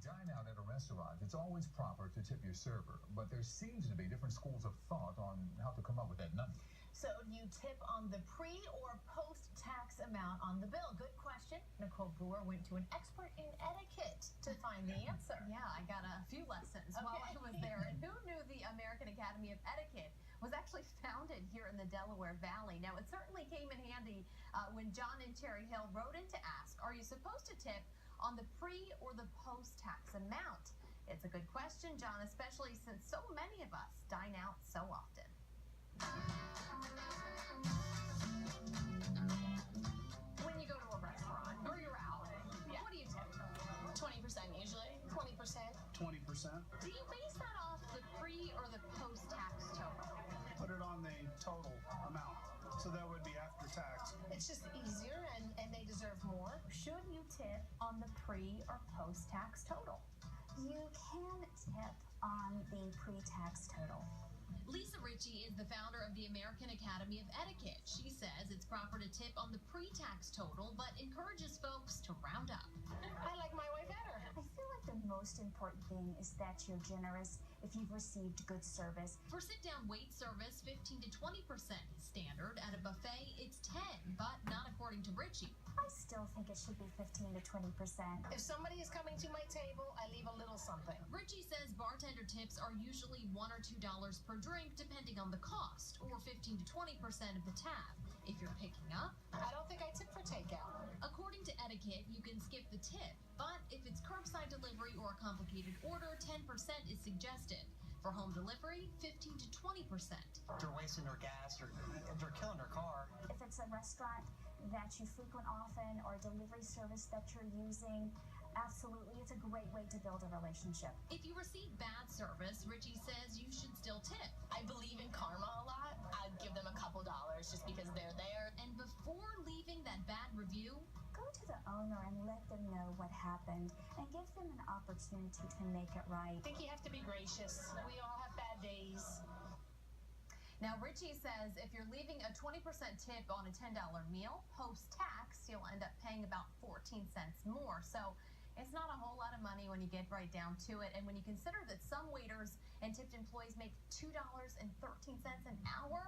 dine out at a restaurant, it's always proper to tip your server, but there seems to be different schools of thought on how to come up with that number. So do you tip on the pre or post-tax amount on the bill? Good question. Nicole Brewer went to an expert in etiquette to find the answer. Yeah, I got a few lessons while I was there. And who knew the American Academy of Etiquette was actually founded here in the Delaware Valley? Now, it certainly came in handy when John and Cherry Hill wrote in to ask, are you supposed to tip on the pre or the post-tax amount? It's a good question, John, especially since so many of us dine out so often. When you go to a restaurant or you're out, what do you tip? 20% usually. 20%? 20%. Do you base that off the pre or the post-tax total? Put it on the total amount. So that would be after tax. It's just easier and they deserve more. Should you tip on the pre or post-tax total? You can tip on the pre-tax total. Lisa Richey is the founder of the American Academy of Etiquette. She says it's proper to tip on the pre-tax total, but encourages folks to round up. I like my way better. I feel like the most important thing is that you're generous if you've received good service. For sit-down wait service, 15 to 20% is standard. At a buffet, it's 10, but not according to Richey. I still think it should be 15 to 20%. If somebody is coming to my table, I leave a little something. Richey says bartender tips are usually $1 or $2 per drink, depending on the cost, or 15 to 20% of the tab. If you're picking up, I don't think I tip for takeout. According to Etiquette, you can skip the tip, but if it's curbside delivery or a complicated order, 10% is suggested. For home delivery, 15 to 20%. They're wasting their gas, or they're killing their car. If it's a restaurant that you frequent often or a delivery service that you're using, absolutely, it's a great way to build a relationship. If you receive bad service, Richey says you should still tip. I believe in karma a lot. I'd give them a couple dollars just because they're there. And before leaving that bad review, go to the owner and let them know what happened and give them an opportunity to make it right. I think you have to be gracious. We all have bad days. Now, Richey says if you're leaving a 20% tip on a $10 meal, post-tax, you'll end up paying about 14 cents more. So it's not a whole lot of money when you get right down to it. And when you consider that some waiters and tipped employees make $2.13 an hour,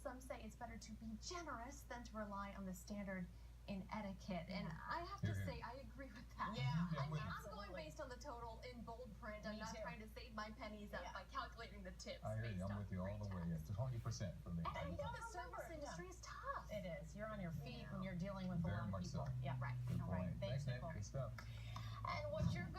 some say it's better to be generous than to rely on the standard in etiquette. And I have to say, I agree with that. Yeah, I'm going based on the total in bold print. I'm not trying to save my pennies up by calculating the tips. I hear you. I'm with you all the way. It's 20% for me. And you know the service industry is tough. It is. You're on your feet when you're dealing with a Very lot of much people. so. Yeah, right. Good All right. point. Thanks, Nick. Nicole. Good stuff. And what you're